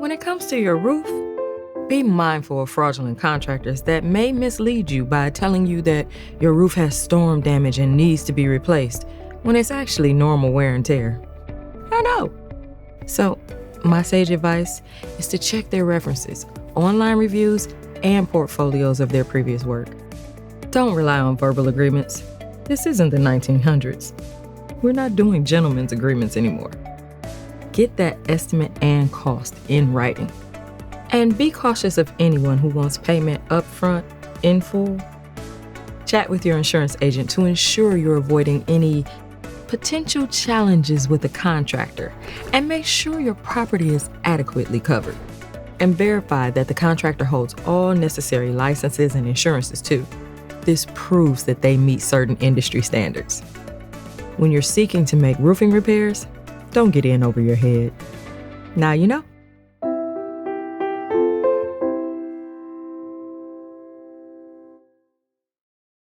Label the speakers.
Speaker 1: When it comes to your roof, be mindful of fraudulent contractors that may mislead you by telling you that your roof has storm damage and needs to be replaced when it's actually normal wear and tear. I know. So, my sage advice is to check their references, online reviews, and portfolios of their previous work. Don't rely on verbal agreements. This isn't the 1900s. We're not doing gentlemen's agreements anymore. Get that estimate and cost in writing. And be cautious of anyone who wants payment upfront, in full. Chat with your insurance agent to ensure you're avoiding any potential challenges with a contractor, and make sure your property is adequately covered. And verify that the contractor holds all necessary licenses and insurances too. This proves that they meet certain industry standards. When you're seeking to make roofing repairs, don't get in over your head. Now you know.